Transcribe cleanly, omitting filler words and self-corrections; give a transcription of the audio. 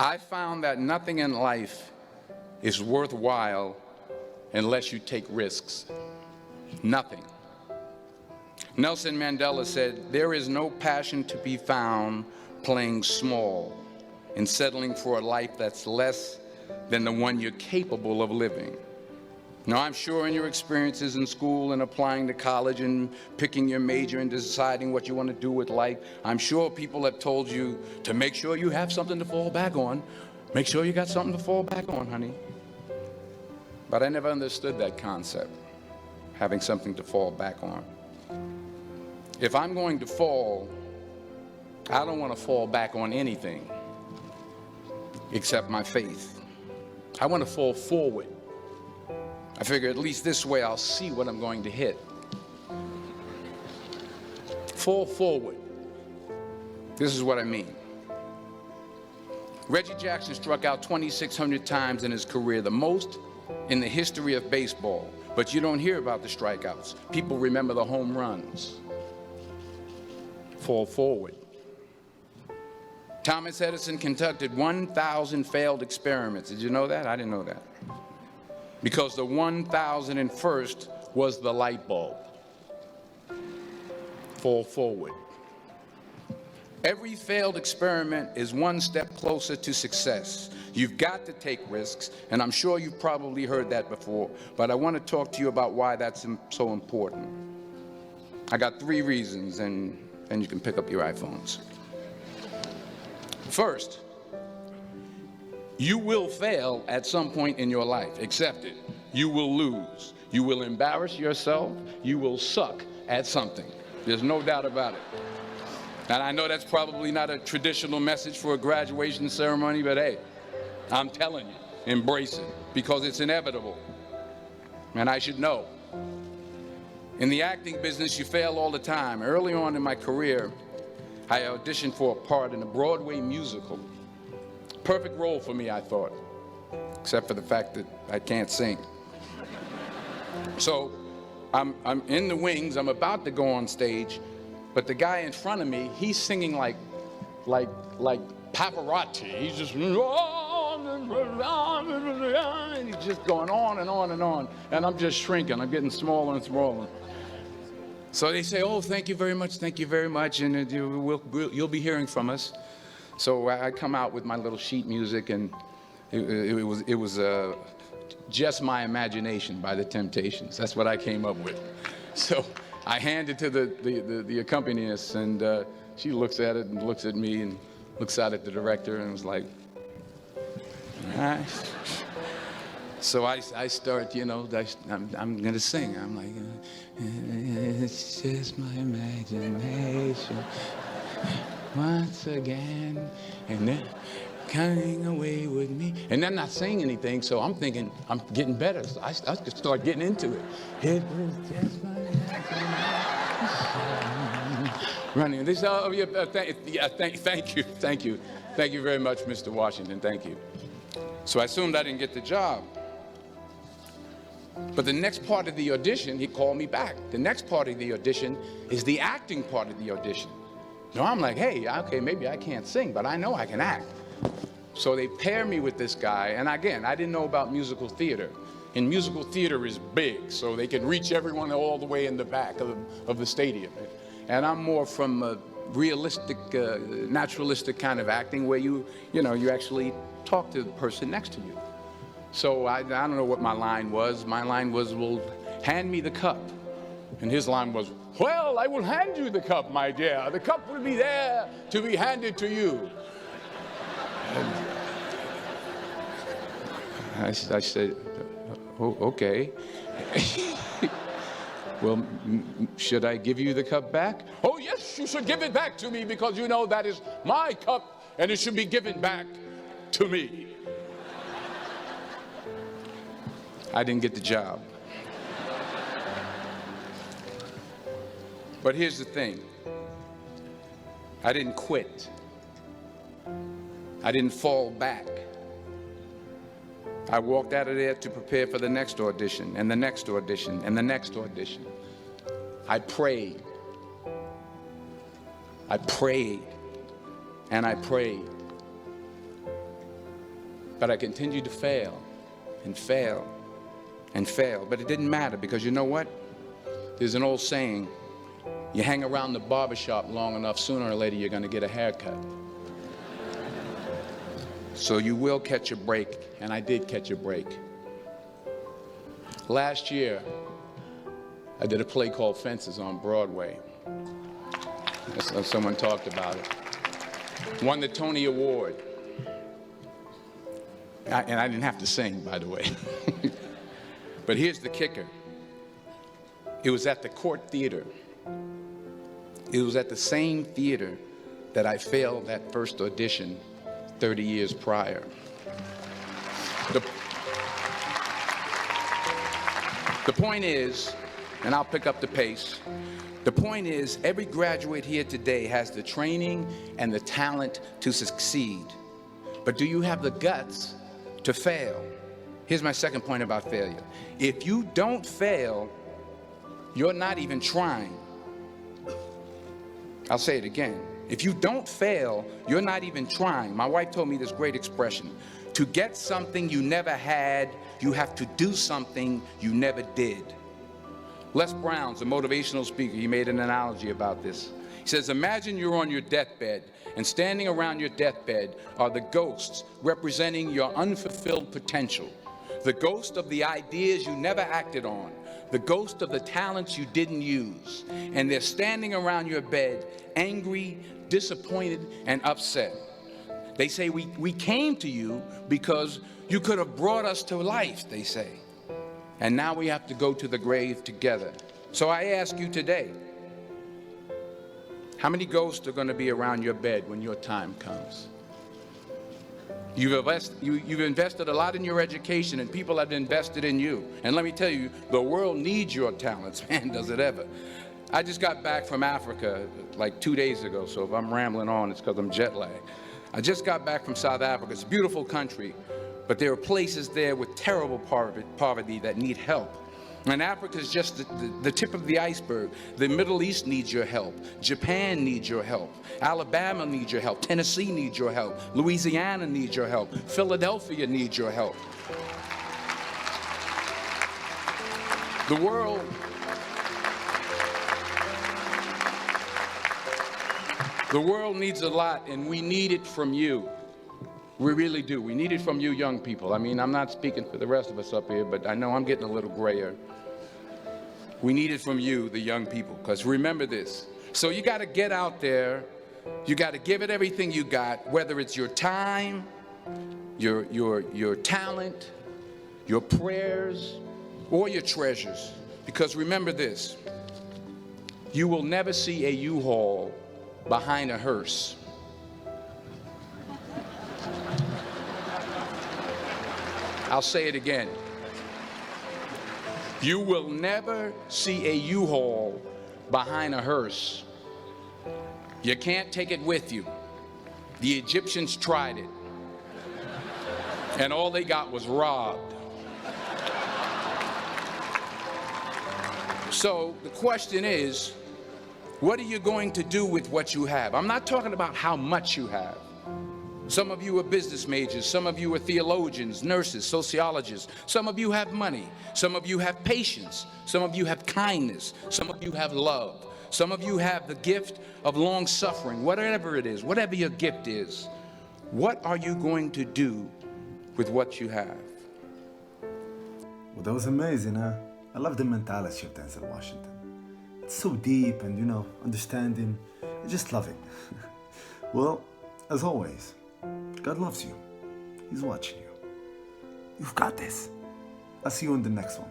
I found that nothing in life is worthwhile unless you take risks. Nothing. Nelson Mandela said, "There is no passion to be found playing small and settling for a life that's less than the one you're capable of living." Now, I'm sure in your experiences in school and applying to college and picking your major and deciding what you want to do with life, I'm sure people have told you to make sure you have something to fall back on. Make sure you got something to fall back on, honey. But I never understood that concept, having something to fall back on. If I'm going to fall, I don't want to fall back on anything except my faith. I want to fall forward. I figure at least this way I'll see what I'm going to hit. Fall forward. This is what I mean. Reggie Jackson struck out 2,600 times in his career, the most in the history of baseball. But you don't hear about the strikeouts. People remember the home runs. Fall forward. Thomas Edison conducted 1,000 failed experiments. Did you know that? I didn't know that. Because the 1,001st was the light bulb. Fall forward. Every failed experiment is one step closer to success. You've got to take risks, and I'm sure you've probably heard that before, but I want to talk to you about why that's so important. I got 3 reasons, and you can pick up your iPhones. First, you will fail at some point in your life. Accept it. You will lose. You will embarrass yourself. You will suck at something. There's no doubt about it. And I know that's probably not a traditional message for a graduation ceremony, but hey, I'm telling you, embrace it, because it's inevitable. And I should know. In the acting business, you fail all the time. Early on in my career, I auditioned for a part in a Broadway musical. Perfect role for me, I thought, except for the fact that I can't sing. So I'm in the wings, I'm about to go on stage, but the guy in front of me, he's singing like Pavarotti. He's just and he's just going on and on and on, and I'm just shrinking. I'm getting smaller and smaller. So they say, "Oh, thank you very much, and you'll be hearing from us." So I come out with my little sheet music, and it was Just My Imagination by the Temptations. That's what I came up with. So I hand it to the accompanist, and she looks at it and looks at me and looks out at the director and was like, "All right." So I start, I'm going to sing. I'm like, "It's just my imagination once again, and then coming away with me." And I'm not saying anything, so I'm thinking I'm getting better. So I just start getting into it. It was just my imagination. Running. This, thank you very much, Mr. Washington. Thank you. So I assumed I didn't get the job. But the next part of the audition, he called me back. The next part of the audition is the acting part of the audition. No, I'm like, hey, okay, maybe I can't sing, but I know I can act. So they pair me with this guy, and again, I didn't know about musical theater. And musical theater is big, so they can reach everyone all the way in the back of the stadium. And I'm more from a realistic, naturalistic kind of acting where you actually talk to the person next to you. So I don't know what my line was. My line was, "Well, hand me the cup." And his line was, "Well, I will hand you the cup, my dear. The cup will be there to be handed to you." And I said, "Oh, okay." "Well, should I give you the cup back?" "Oh, yes, you should give it back to me, because you know that is my cup and it should be given back to me." I didn't get the job. But here's the thing. I didn't quit. I didn't fall back. I walked out of there to prepare for the next audition, and the next audition, and the next audition. I prayed. I prayed, and I prayed. But I continued to fail and fail and fail. But it didn't matter, because you know what? There's an old saying, you hang around the barbershop long enough, sooner or later you're going to get a haircut. So you will catch a break, and I did catch a break. Last year, I did a play called Fences on Broadway. Someone talked about it. Won the Tony Award. And I didn't have to sing, by the way. But here's the kicker. It was at the Court Theater. It was at the same theater that I failed that first audition 30 years prior. The point is, and I'll pick up the pace, the point is, every graduate here today has the training and the talent to succeed. But do you have the guts to fail? Here's my second point about failure. If you don't fail, you're not even trying. I'll say it again. If you don't fail, you're not even trying. My wife told me this great expression. To get something you never had, you have to do something you never did. Les Brown's a motivational speaker. He made an analogy about this. He says, imagine you're on your deathbed, and standing around your deathbed are the ghosts representing your unfulfilled potential. The ghost of the ideas you never acted on. The ghost of the talents you didn't use. And they're standing around your bed, angry, disappointed, and upset. They say, we came to you because you could have brought us to life, they say. And now we have to go to the grave together. So I ask you today, how many ghosts are going to be around your bed when your time comes? You've invested a lot in your education, and people have invested in you. And let me tell you, the world needs your talents, man, does it ever. I just got back from Africa like 2 days ago, so if I'm rambling on, it's because I'm jet lagged. I just got back from South Africa. It's a beautiful country, but there are places there with terrible poverty that need help. And Africa is just the tip of the iceberg. The Middle East needs your help. Japan needs your help. Alabama needs your help. Tennessee needs your help. Louisiana needs your help. Philadelphia needs your help. The world needs a lot, and we need it from you. We really do. We need it from you young people. I mean, I'm not speaking for the rest of us up here, but I know I'm getting a little grayer. We need it from you, the young people, because remember this. So you got to get out there. You got to give it everything you got, whether it's your time, your talent, your prayers, or your treasures. Because remember this. You will never see a U-Haul behind a hearse. I'll say it again. You will never see a U-Haul behind a hearse. You can't take it with you. The Egyptians tried it, and all they got was robbed. So the question is, what are you going to do with what you have? I'm not talking about how much you have. Some of you are business majors, some of you are theologians, nurses, sociologists. Some of you have money, some of you have patience, some of you have kindness, some of you have love. Some of you have the gift of long suffering, whatever it is, whatever your gift is. What are you going to do with what you have? Well, that was amazing, huh? I love the mentality of Denzel Washington. It's so deep and, understanding. I just love it. Well, as always, God loves you. He's watching you. You've got this. I'll see you in the next one.